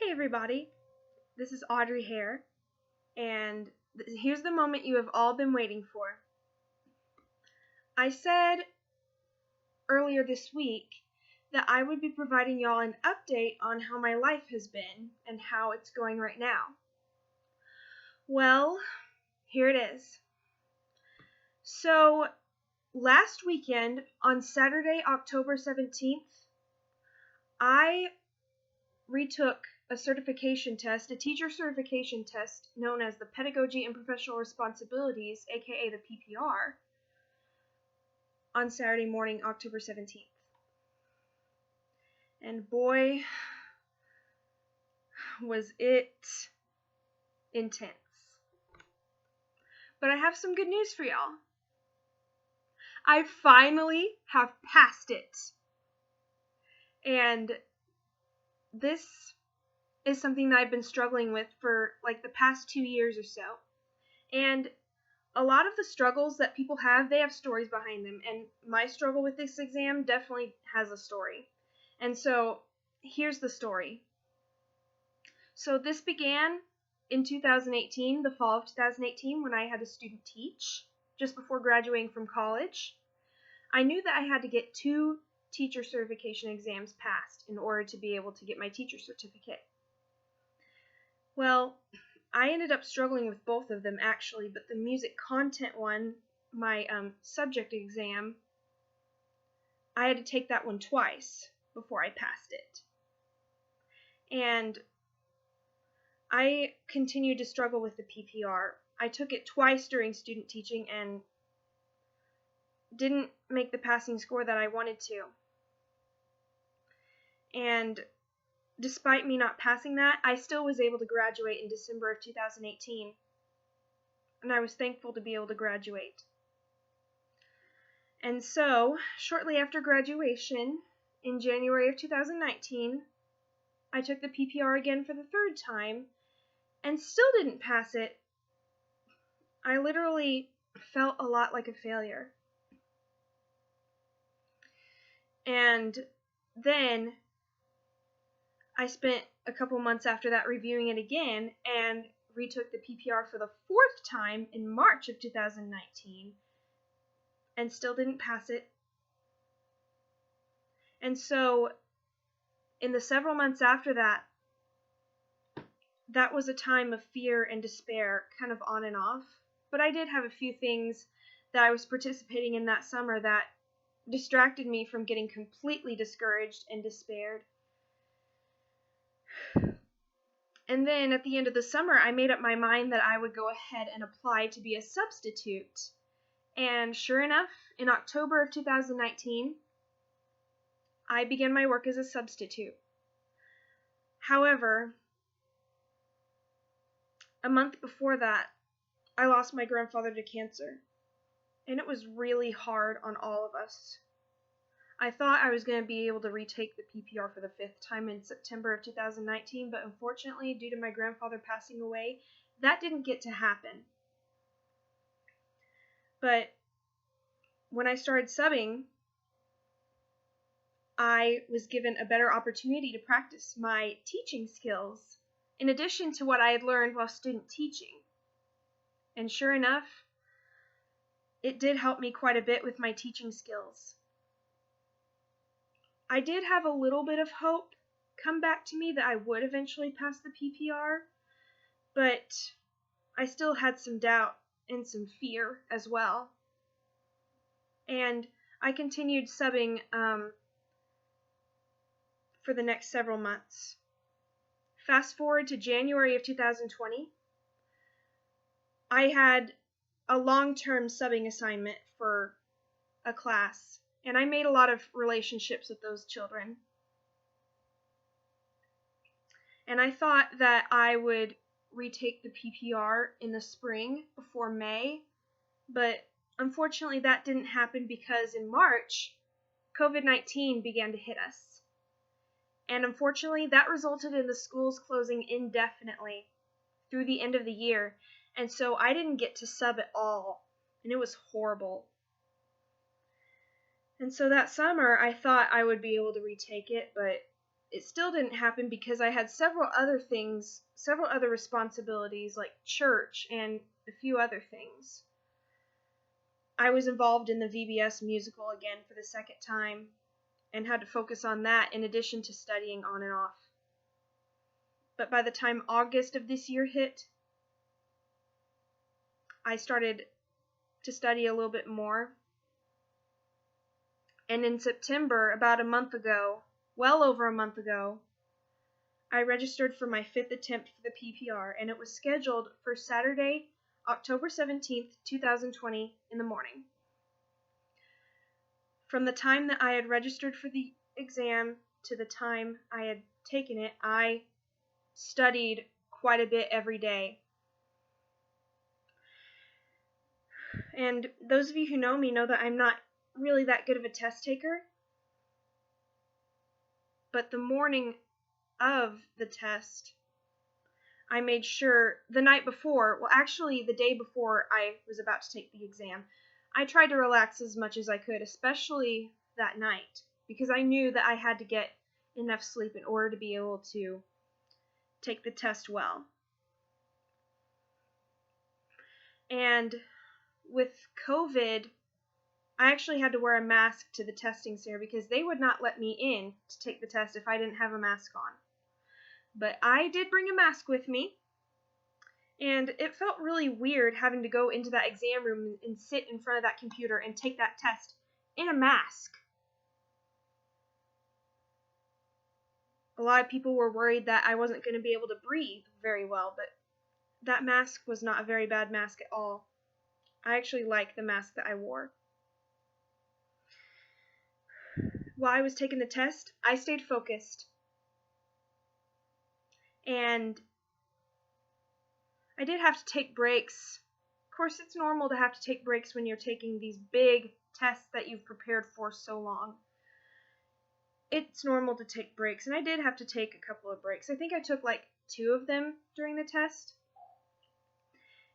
Hey everybody, this is Audrey Hare, and here's the moment you have all been waiting for. I said earlier this week that I would be providing y'all an update on how my life has been and how it's going right now. Well, here it is. So, last weekend, on Saturday, October 17th, I retook a certification test, a teacher certification test known as the Pedagogy and Professional Responsibilities, aka the PPR, on Saturday morning, October 17th. And boy, was it intense. But I have some good news for y'all. I finally have passed it. And this is something that I've been struggling with for like the past 2 years or so. And a lot of the struggles that people have, they have stories behind them. And my struggle with this exam definitely has a story. And so here's the story. So this began in 2018, the fall of 2018, when I had a student teach just before graduating from college. I knew that I had to get 2 teacher certification exams passed in order to be able to get my teacher certificate. Well, I ended up struggling with both of them actually, but the music content one, my subject exam, I had to take that one twice before I passed it. And I continued to struggle with the PPR. I took it twice during student teaching and didn't make the passing score that I wanted to. And despite me not passing that, I still was able to graduate in December of 2018. And I was thankful to be able to graduate. And so, shortly after graduation, in January of 2019, I took the PPR again for the 3rd time and still didn't pass it. I literally felt a lot like a failure. And then I spent a couple months after that reviewing it again and retook the PPR for the 4th time in March of 2019 and still didn't pass it. And so in the several months after that, that was a time of fear and despair, kind of on and off. But I did have a few things that I was participating in that summer that distracted me from getting completely discouraged and despaired. And then at the end of the summer, I made up my mind that I would go ahead and apply to be a substitute. And sure enough, in October of 2019, I began my work as a substitute. However, a month before that, I lost my grandfather to cancer. And it was really hard on all of us. I thought I was going to be able to retake the PPR for the 5th time in September of 2019, but unfortunately, due to my grandfather passing away, that didn't get to happen. But when I started subbing, I was given a better opportunity to practice my teaching skills, in addition to what I had learned while student teaching. And sure enough, it did help me quite a bit with my teaching skills. I did have a little bit of hope come back to me that I would eventually pass the PPR, but I still had some doubt and some fear as well. And I continued subbing for the next several months. Fast forward to January of 2020, I had a long-term subbing assignment for a class, and I made a lot of relationships with those children. And I thought that I would retake the PPR in the spring before May, but unfortunately that didn't happen because in March, COVID-19 began to hit us. And unfortunately, that resulted in the schools closing indefinitely through the end of the year. And so I didn't get to sub at all. And it was horrible. And so that summer, I thought I would be able to retake it, but it still didn't happen because I had several other responsibilities like church and a few other things. I was involved in the VBS musical again for the second time and had to focus on that in addition to studying on and off. But by the time August of this year hit, I started to study a little bit more. And in September, about a month ago, well over a month ago, I registered for my 5th attempt for the PPR, and it was scheduled for Saturday, October 17th, 2020 in the morning. From the time that I had registered for the exam to the time I had taken it, I studied quite a bit every day. And those of you who know me know that I'm not really that good of a test taker. But the morning of the test, I made sure the night before, well actually the day before I was about to take the exam, I tried to relax as much as I could, especially that night, because I knew that I had to get enough sleep in order to be able to take the test well. And with COVID, I actually had to wear a mask to the testing center because they would not let me in to take the test if I didn't have a mask on. But I did bring a mask with me, and it felt really weird having to go into that exam room and sit in front of that computer and take that test in a mask. A lot of people were worried that I wasn't going to be able to breathe very well, but that mask was not a very bad mask at all. I actually like the mask that I wore. While I was taking the test, I stayed focused. And I did have to take breaks. Of course, it's normal to have to take breaks when you're taking these big tests that you've prepared for so long. It's normal to take breaks, and I did have to take a couple of breaks. I think I took like 2 of them during the test.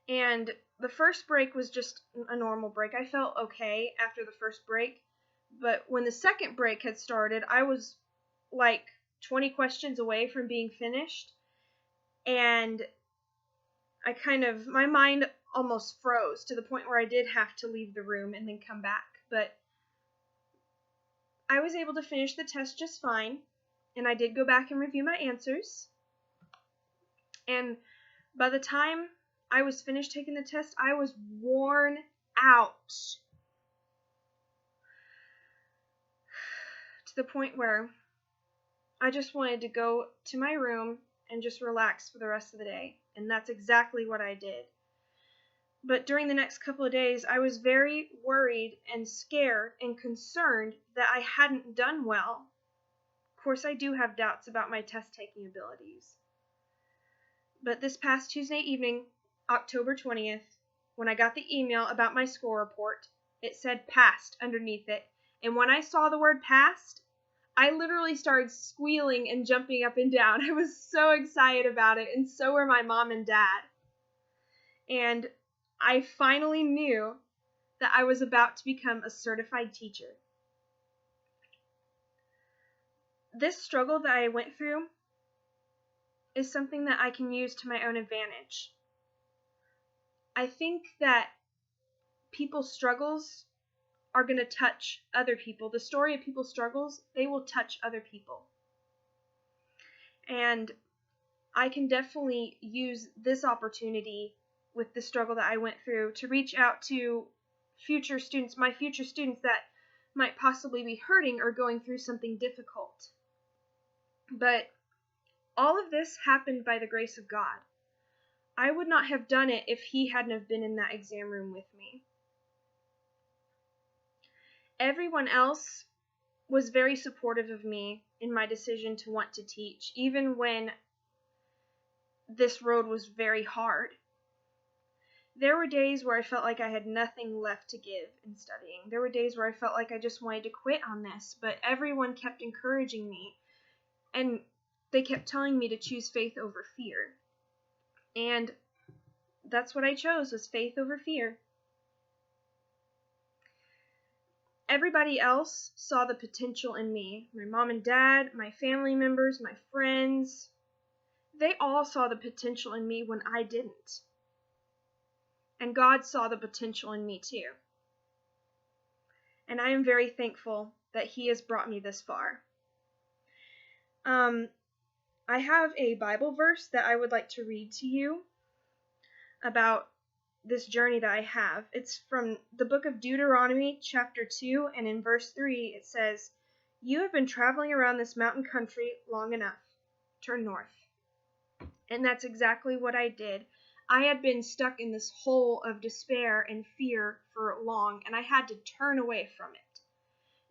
And the first break was just a normal break. I felt okay after the first break. But when the second break had started, I was like 20 questions away from being finished. And my mind almost froze to the point where I did have to leave the room and then come back. But I was able to finish the test just fine. And I did go back and review my answers. And by the time I was finished taking the test, I was worn out. To the point where I just wanted to go to my room and just relax for the rest of the day. And that's exactly what I did. But during the next couple of days, I was very worried and scared and concerned that I hadn't done well. Of course, I do have doubts about my test-taking abilities. But this past Tuesday evening, October 20th, when I got the email about my score report, it said passed underneath it. And when I saw the word passed, I literally started squealing and jumping up and down. I was so excited about it, and so were my mom and dad. And I finally knew that I was about to become a certified teacher. This struggle that I went through is something that I can use to my own advantage. I think that people's struggles are going to touch other people. The story of people's struggles, they will touch other people. And I can definitely use this opportunity with the struggle that I went through to reach out to my future students that might possibly be hurting or going through something difficult. But all of this happened by the grace of God. I would not have done it if He hadn't have been in that exam room with me. Everyone else was very supportive of me in my decision to want to teach, even when this road was very hard. There were days where I felt like I had nothing left to give in studying. There were days where I felt like I just wanted to quit on this, but everyone kept encouraging me, and they kept telling me to choose faith over fear. And that's what I chose, was faith over fear. everybody else saw the potential in me. My mom and dad, my family members, my friends, they all saw the potential in me when I didn't. And God saw the potential in me too. And I am very thankful that He has brought me this far. I have a Bible verse that I would like to read to you about this journey that I have. It's from the book of Deuteronomy, chapter 2, and in verse 3 it says, "You have been traveling around this mountain country long enough. Turn north." And that's exactly what I did. I had been stuck in this hole of despair and fear for long, and I had to turn away from it.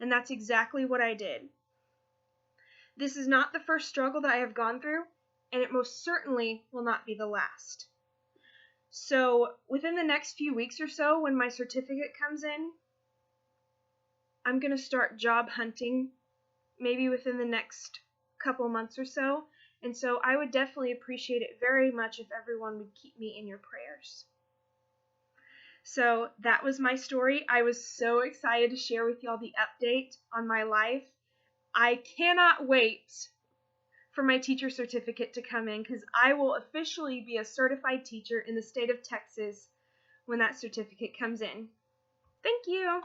And that's exactly what I did. This is not the first struggle that I have gone through, and it most certainly will not be the last. So within the next few weeks or so, when my certificate comes in, I'm going to start job hunting, maybe within the next couple months or so. And so I would definitely appreciate it very much if everyone would keep me in your prayers. So that was my story. I was so excited to share with y'all the update on my life. I cannot wait for my teacher certificate to come in, because I will officially be a certified teacher in the state of Texas when that certificate comes in. Thank you.